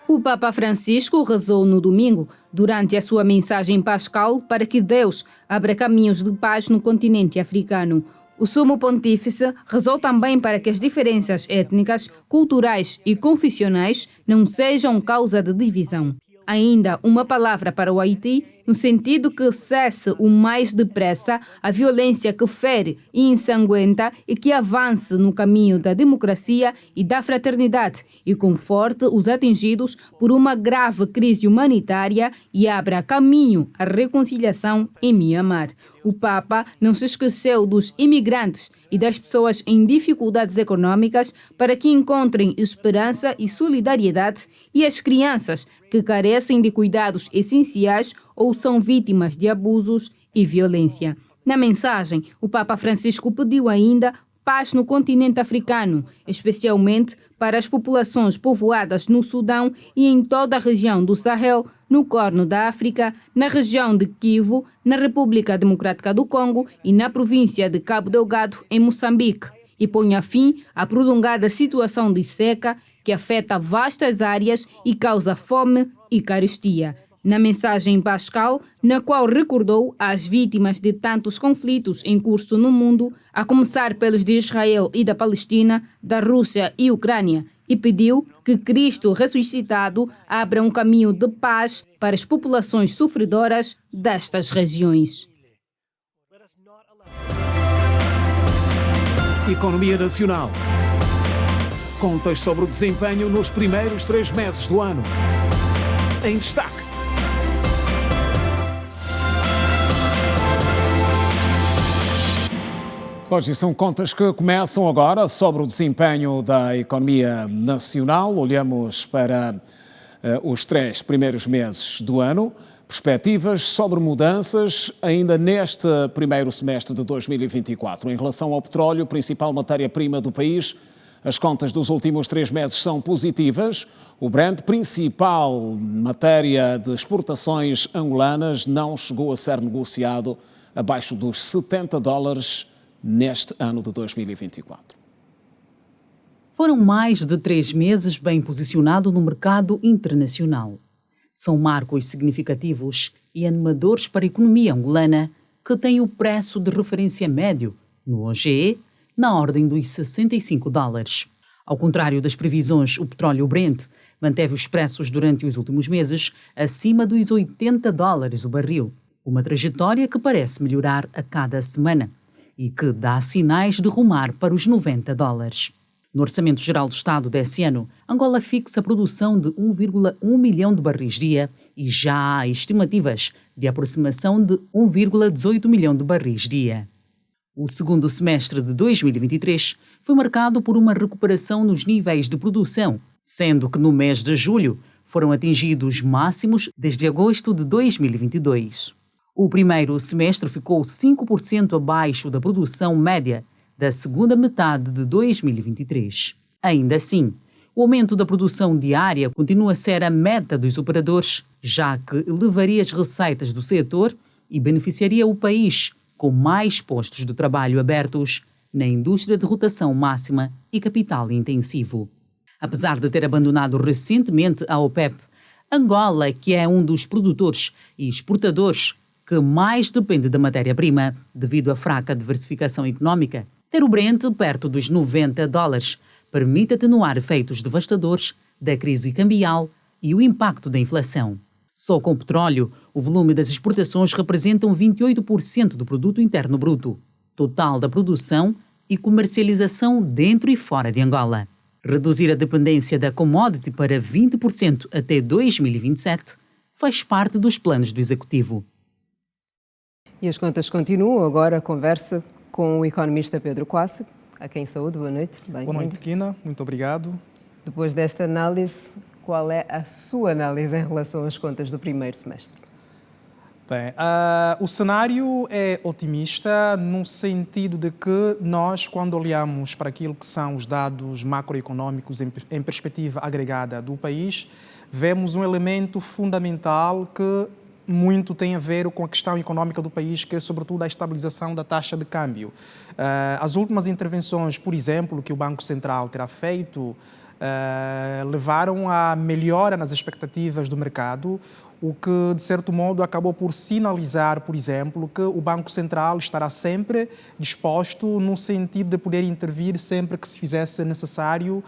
O Papa Francisco rezou no domingo, durante a sua mensagem pascal, para que Deus abra caminhos de paz no continente africano. O Sumo Pontífice rezou também para que as diferenças étnicas, culturais e confessionais não sejam causa de divisão. Ainda uma palavra para o Haiti, no sentido que cesse o mais depressa a violência que fere e ensanguenta e que avance no caminho da democracia e da fraternidade e conforte os atingidos por uma grave crise humanitária e abra caminho à reconciliação em Mianmar. O Papa não se esqueceu dos imigrantes e das pessoas em dificuldades econômicas para que encontrem esperança e solidariedade e as crianças que carecem de cuidados essenciais ou são vítimas de abusos e violência. Na mensagem, o Papa Francisco pediu ainda paz no continente africano, especialmente para as populações povoadas no Sudão e em toda a região do Sahel, no Corno da África, na região de Kivu, na República Democrática do Congo e na província de Cabo Delgado, em Moçambique, e ponha fim à prolongada situação de seca que afeta vastas áreas e causa fome e carestia. Na mensagem pascal, na qual recordou as vítimas de tantos conflitos em curso no mundo, a começar pelos de Israel e da Palestina, da Rússia e Ucrânia, e pediu que Cristo ressuscitado abra um caminho de paz para as populações sofredoras destas regiões. Economia nacional. Contas sobre o desempenho nos primeiros 3 meses do ano. Em destaque. Pois, e são contas que começam agora sobre o desempenho da economia nacional. Olhamos para os 3 primeiros meses do ano. Perspectivas sobre mudanças ainda neste primeiro semestre de 2024. Em relação ao petróleo, principal matéria-prima do país, as contas dos últimos 3 meses são positivas. O Brent, principal matéria de exportações angolanas, não chegou a ser negociado abaixo dos $70 neste ano de 2024. Foram mais de 3 meses bem posicionado no mercado internacional. São marcos significativos e animadores para a economia angolana, que tem o preço de referência médio, no OGE, na ordem dos $65. Ao contrário das previsões, o petróleo Brent manteve os preços durante os últimos meses acima dos $80 o barril, uma trajetória que parece melhorar a cada semana e que dá sinais de rumar para os $90. No Orçamento Geral do Estado desse ano, Angola fixa a produção de 1,1 milhão de barris dia e já há estimativas de aproximação de 1,18 milhão de barris dia. O segundo semestre de 2023 foi marcado por uma recuperação nos níveis de produção, sendo que no mês de julho foram atingidos máximos desde agosto de 2022. O primeiro semestre ficou 5% abaixo da produção média da segunda metade de 2023. Ainda assim, o aumento da produção diária continua a ser a meta dos operadores, já que elevaria as receitas do setor e beneficiaria o país com mais postos de trabalho abertos na indústria de rotação máxima e capital intensivo. Apesar de ter abandonado recentemente a OPEP, Angola, que é um dos produtores e exportadores que mais depende da matéria-prima devido à fraca diversificação económica, ter o Brent perto dos $90 permite atenuar efeitos devastadores da crise cambial e o impacto da inflação. Só com petróleo, o volume das exportações representa 28% do produto interno bruto, total da produção e comercialização dentro e fora de Angola. Reduzir a dependência da commodity para 20% até 2027 faz parte dos planos do Executivo. E as contas continuam. Agora a conversa com o economista Pedro Coassa, a quem saúde. Boa noite. Boa noite, Kina. Muito obrigado. Depois desta análise, qual é a sua análise em relação às contas do primeiro semestre? Bem, o cenário é otimista no sentido de que nós, quando olhamos para aquilo que são os dados macroeconômicos em perspectiva agregada do país, vemos um elemento fundamental que muito tem a ver com a questão econômica do país, que é sobretudo a estabilização da taxa de câmbio. As últimas intervenções, por exemplo, que o Banco Central terá feito, levaram a melhora nas expectativas do mercado, o que, de certo modo, acabou por sinalizar, por exemplo, que o Banco Central estará sempre disposto no sentido de poder intervir sempre que se fizesse necessário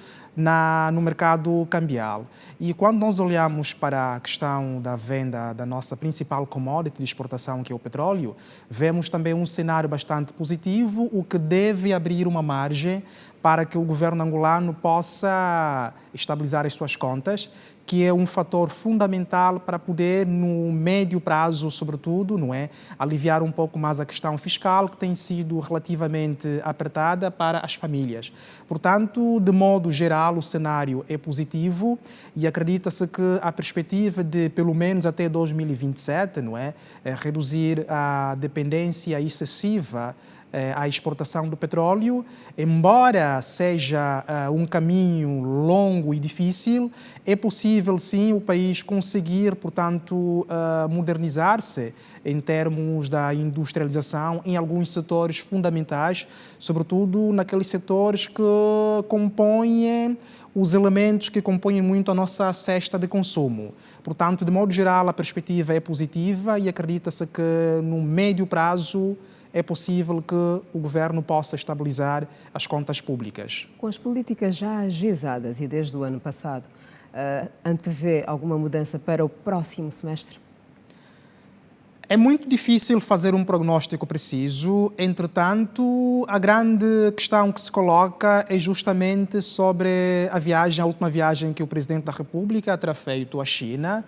no mercado cambial. E quando nós olhamos para a questão da venda da nossa principal commodity de exportação, que é o petróleo, vemos também um cenário bastante positivo, o que deve abrir uma margem para que o governo angolano possa estabilizar as suas contas, que é um fator fundamental para poder, no médio prazo, sobretudo, não é, aliviar um pouco mais a questão fiscal, que tem sido relativamente apertada para as famílias. Portanto, de modo geral, o cenário é positivo e acredita-se que a perspectiva de, pelo menos até 2027, não é, reduzir a dependência excessiva à exportação do petróleo, embora seja um caminho longo e difícil, é possível sim o país conseguir, portanto, modernizar-se em termos da industrialização em alguns setores fundamentais, sobretudo naqueles setores que compõem os elementos que compõem muito a nossa cesta de consumo. Portanto, de modo geral, a perspectiva é positiva e acredita-se que no médio prazo é possível que o governo possa estabilizar as contas públicas. Com as políticas já agizadas e desde o ano passado, antevê alguma mudança para o próximo semestre? É muito difícil fazer um prognóstico preciso, entretanto, a grande questão que se coloca é justamente sobre a última viagem que o Presidente da República terá feito à China.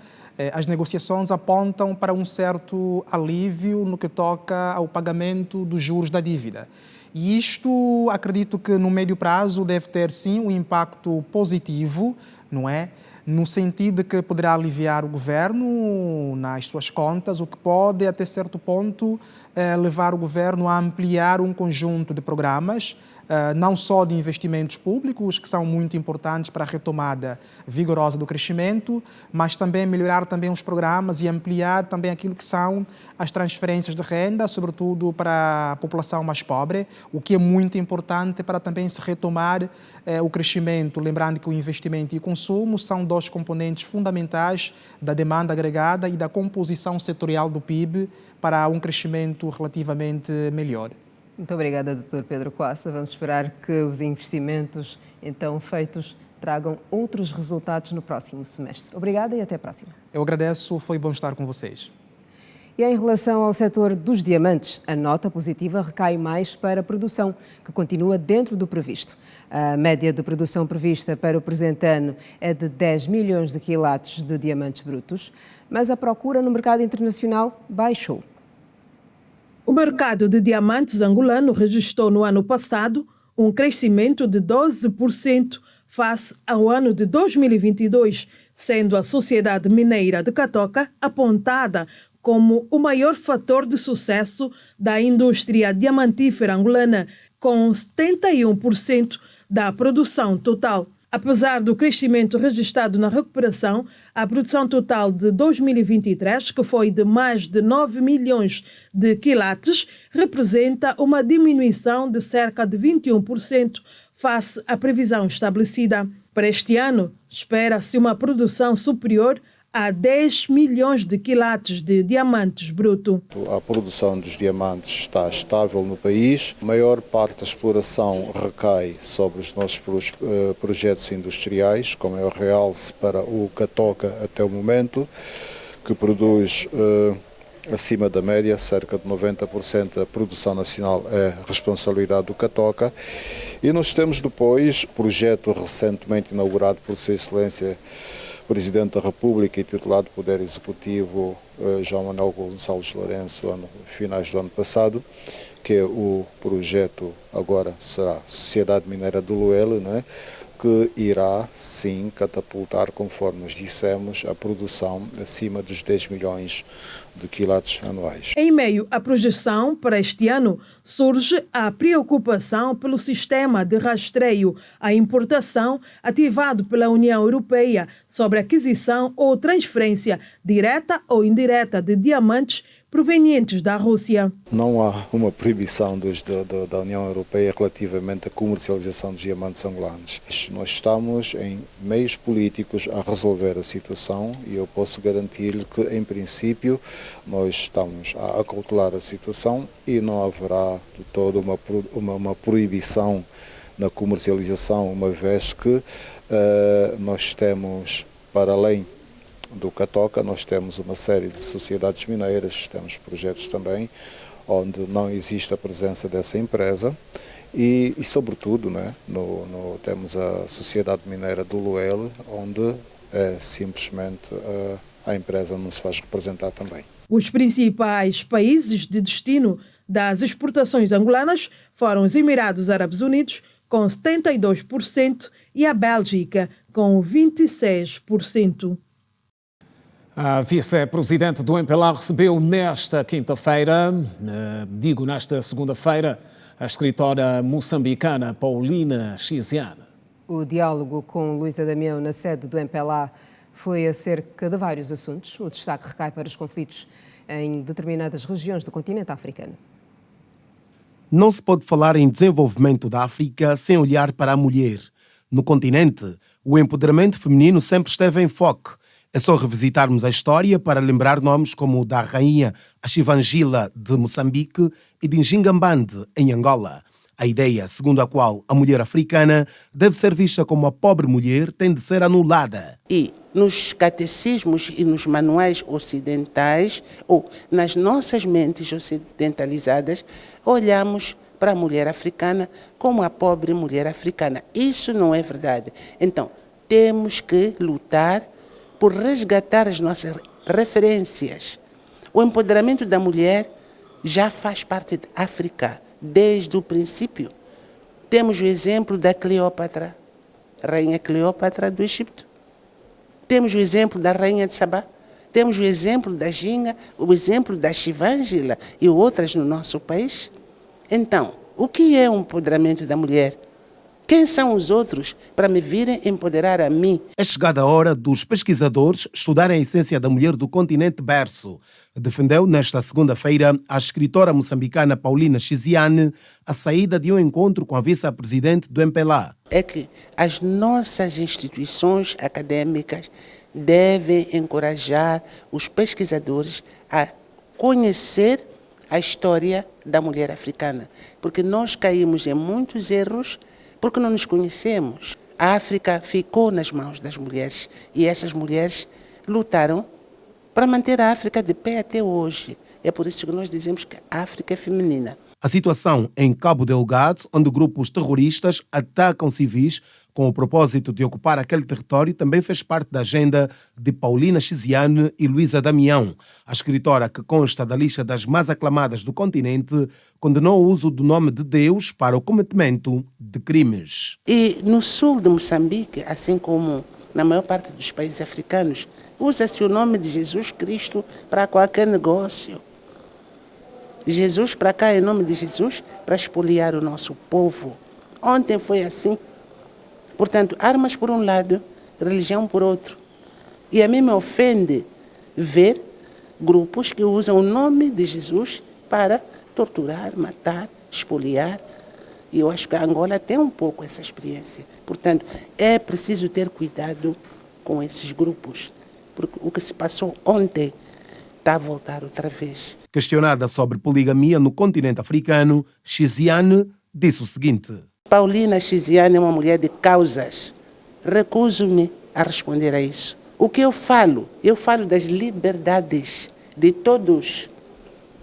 As negociações apontam para um certo alívio no que toca ao pagamento dos juros da dívida. E isto, acredito que no médio prazo deve ter sim um impacto positivo, não é? No sentido de que poderá aliviar o governo nas suas contas, o que pode, até certo ponto, levar o governo a ampliar um conjunto de programas, não só de investimentos públicos, que são muito importantes para a retomada vigorosa do crescimento, mas também melhorar também os programas e ampliar também aquilo que são as transferências de renda, sobretudo para a população mais pobre, o que é muito importante para também se retomar o crescimento. Lembrando que o investimento e o consumo são dois componentes fundamentais da demanda agregada e da composição setorial do PIB para um crescimento relativamente melhor. Muito obrigada, Dr. Pedro Coassa. Vamos esperar que os investimentos então feitos tragam outros resultados no próximo semestre. Obrigada e até a próxima. Eu agradeço, foi bom estar com vocês. E em relação ao setor dos diamantes, a nota positiva recai mais para a produção, que continua dentro do previsto. A média de produção prevista para o presente ano é de 10 milhões de quilates de diamantes brutos, mas a procura no mercado internacional baixou. O mercado de diamantes angolano registrou no ano passado um crescimento de 12% face ao ano de 2022, sendo a Sociedade Mineira de Catoca apontada como o maior fator de sucesso da indústria diamantífera angolana, com 71% da produção total. Apesar do crescimento registrado na recuperação, a produção total de 2023, que foi de mais de 9 milhões de quilates, representa uma diminuição de cerca de 21% face à previsão estabelecida. Para este ano, espera-se uma produção superior a 10 milhões de quilates de diamantes bruto. A produção dos diamantes está estável no país. A maior parte da exploração recai sobre os nossos projetos industriais, como é o realce para o Catoca até o momento, que produz acima da média, cerca de 90% da produção nacional é responsabilidade do Catoca. E nós temos depois o projeto recentemente inaugurado por Sua Excelência Presidente da República e titular do Poder Executivo João Manuel Gonçalves Lourenço, finais do ano passado, que é o projeto, agora será Sociedade Mineira do Luele, né, que irá, sim, catapultar, conforme nós dissemos, a produção acima dos 10 milhões de quilates anuais. Em meio à projeção para este ano, surge a preocupação pelo sistema de rastreio à importação ativado pela União Europeia sobre aquisição ou transferência direta ou indireta de diamantes provenientes da Rússia. Não há uma proibição da União Europeia relativamente à comercialização de diamantes angolanos. Nós estamos em meios políticos a resolver a situação e eu posso garantir-lhe que, em princípio, nós estamos a acautelar a situação e não haverá de todo uma proibição na comercialização, uma vez que nós temos, para além do Catoca, nós temos uma série de sociedades mineiras, temos projetos também onde não existe a presença dessa empresa e sobretudo, né, temos a Sociedade Mineira do Luele, onde simplesmente a empresa não se faz representar também. Os principais países de destino das exportações angolanas foram os Emirados Árabes Unidos, com 72%, e a Bélgica, com 26%. A vice-presidente do MPLA recebeu nesta segunda-feira, a escritora moçambicana Paulina Chiziane. O diálogo com Luísa Damião na sede do MPLA foi acerca de vários assuntos. O destaque recai para os conflitos em determinadas regiões do continente africano. Não se pode falar em desenvolvimento da África sem olhar para a mulher. No continente, o empoderamento feminino sempre esteve em foco. É só revisitarmos a história para lembrar nomes como o da rainha Ashivangila de Moçambique e de Ngingambande, em Angola. A ideia segundo a qual a mulher africana deve ser vista como a pobre mulher tem de ser anulada. E nos catecismos e nos manuais ocidentais, ou nas nossas mentes ocidentalizadas, olhamos para a mulher africana como a pobre mulher africana. Isso não é verdade. Então, temos que lutar por resgatar as nossas referências. O empoderamento da mulher já faz parte da África, desde o princípio. Temos o exemplo da Cleópatra, rainha Cleópatra do Egito. Temos o exemplo da rainha de Sabá. Temos o exemplo da Ginga, o exemplo da Shivangila e outras no nosso país. Então, o que é o empoderamento da mulher? Quem são os outros para me virem empoderar a mim? É chegada a hora dos pesquisadores estudarem a essência da mulher do continente berço. Defendeu nesta segunda-feira a escritora moçambicana Paulina Chiziane a saída de um encontro com a vice-presidente do MPLA. É que as nossas instituições acadêmicas devem encorajar os pesquisadores a conhecer a história da mulher africana, porque nós caímos em muitos erros porque não nos conhecemos. A África ficou nas mãos das mulheres e essas mulheres lutaram para manter a África de pé até hoje. É por isso que nós dizemos que a África é feminina. A situação em Cabo Delgado, onde grupos terroristas atacam civis com o propósito de ocupar aquele território, também fez parte da agenda de Paulina Chiziane e Luísa Damião. A escritora, que consta da lista das mais aclamadas do continente, condenou o uso do nome de Deus para o cometimento de crimes. E no sul de Moçambique, assim como na maior parte dos países africanos, usa-se o nome de Jesus Cristo para qualquer negócio. Jesus para cá, em nome de Jesus, para expoliar o nosso povo. Ontem foi assim. Portanto, armas por um lado, religião por outro. E a mim me ofende ver grupos que usam o nome de Jesus para torturar, matar, expoliar. E eu acho que a Angola tem um pouco essa experiência. Portanto, é preciso ter cuidado com esses grupos. Porque o que se passou ontem está a voltar outra vez. Questionada sobre poligamia no continente africano, Chiziane disse o seguinte: Paulina Chiziane é uma mulher de causas. Recuso-me a responder a isso. O que eu falo das liberdades de todos.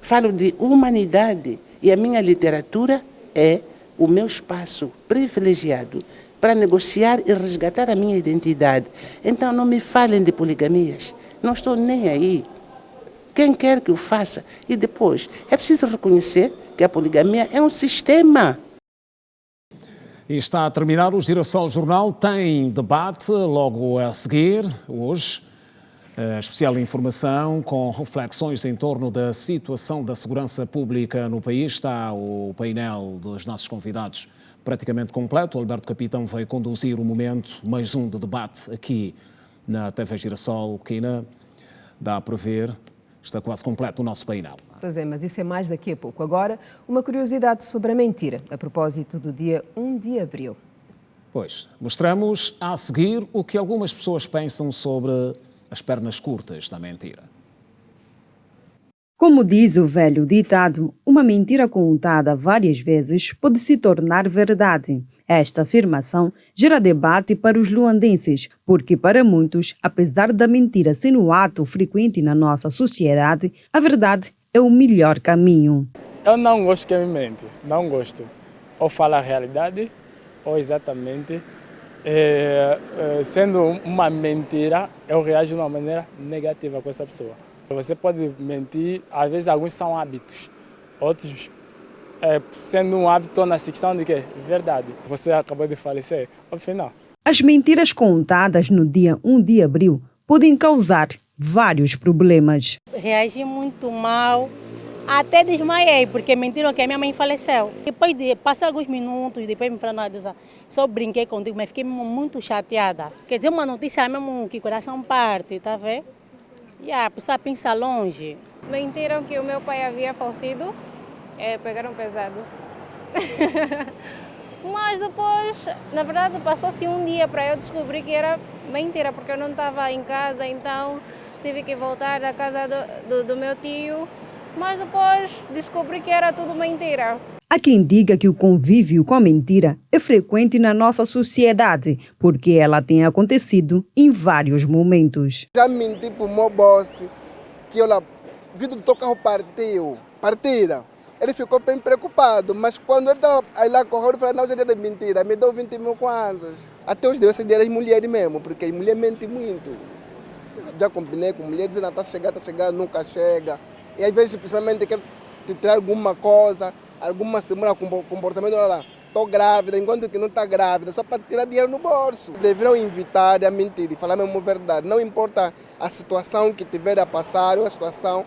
Falo de humanidade e a minha literatura é o meu espaço privilegiado para negociar e resgatar a minha identidade. Então não me falem de poligamias, não estou nem aí. Quem quer que o faça. E depois, é preciso reconhecer que a poligamia é um sistema. E está a terminar o Girassol Jornal. Tem debate logo a seguir, hoje. A especial informação com reflexões em torno da situação da segurança pública no país. Está o painel dos nossos convidados praticamente completo. O Alberto Capitão veio conduzir o momento, mais um de debate aqui na TV Girassol. Quina, dá para ver, está quase completo o nosso painel. Pois é, mas isso é mais daqui a pouco. Agora, uma curiosidade sobre a mentira, a propósito do dia 1 de abril. Pois, mostramos a seguir o que algumas pessoas pensam sobre as pernas curtas da mentira. Como diz o velho ditado, uma mentira contada várias vezes pode se tornar verdade. Esta afirmação gera debate para os luandenses, porque para muitos, apesar da mentira ser um ato frequente na nossa sociedade, a verdade é o melhor caminho. Eu não gosto que me mente, não gosto. Ou fala a realidade, ou exatamente... sendo uma mentira, eu reajo de uma maneira negativa com essa pessoa. Você pode mentir, às vezes alguns são hábitos, outros sendo um hábito na questão de que verdade, você acabou de falecer, afinal. As mentiras contadas no dia 1 de abril podem causar vários problemas. Reagi muito mal, até desmaiei, porque mentiram que a minha mãe faleceu. Depois de passar alguns minutos, depois me falaram, só brinquei contigo, mas fiquei muito chateada. Quer dizer, uma notícia mesmo que o coração parte, tá vendo? E a pessoa pensa longe. Mentiram que o meu pai havia falecido, pegaram pesado. Mas depois, na verdade, passou-se um dia para eu descobrir que era mentira, porque eu não estava em casa, então tive que voltar da casa do meu tio. Mas depois descobri que era tudo mentira. Há quem diga que o convívio com a mentira é frequente na nossa sociedade, porque ela tem acontecido em vários momentos. Já menti para o meu boss que o vidro do teu carro partira. Ele ficou bem preocupado, mas quando ele estava aí lá correndo, eu falei, não, já é mentira, me deu 20 mil kwanzas. Até os dias das mulheres mesmo, porque a mulher mente muito. Já combinei com mulher, dizendo, está chegando, nunca chega. E às vezes, principalmente, quer te tirar alguma coisa, alguma semana com comportamento, olha lá, estou grávida, enquanto que não está grávida, só para tirar dinheiro no bolso. Deveriam evitar a mentir e falar mesmo a verdade. Não importa a situação que tiver a passar ou a situação,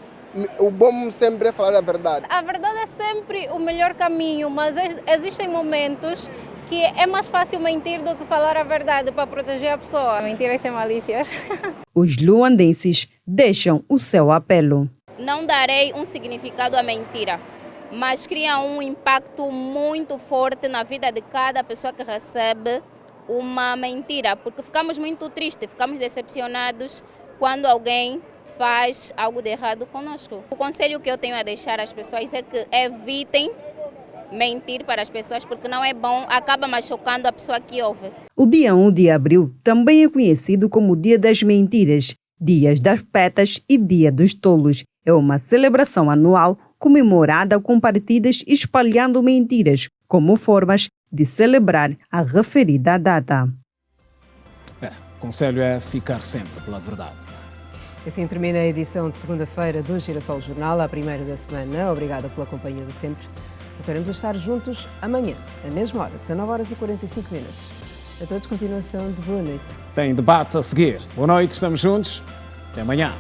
o bom sempre é falar a verdade. A verdade é sempre o melhor caminho, mas existem momentos que é mais fácil mentir do que falar a verdade para proteger a pessoa. Mentiras sem malícias. Os luandenses deixam o seu apelo. Não darei um significado à mentira, mas cria um impacto muito forte na vida de cada pessoa que recebe uma mentira, porque ficamos muito tristes, ficamos decepcionados quando alguém faz algo de errado conosco. O conselho que eu tenho a deixar às pessoas é que evitem mentir para as pessoas, porque não é bom, acaba machucando a pessoa que ouve. O dia 1 de abril também é conhecido como Dia das Mentiras, Dias das Petas e Dia dos Tolos. É uma celebração anual comemorada com partidas espalhando mentiras, como formas de celebrar a referida data. O conselho é ficar sempre pela verdade. Assim termina a edição de segunda-feira do Girassol Jornal, a primeira da semana. Obrigada pela companhia de sempre. Voltaremos a estar juntos amanhã, à mesma hora, 19h45. A todos, continuação de boa noite. Tem debate a seguir. Boa noite, estamos juntos. Até amanhã.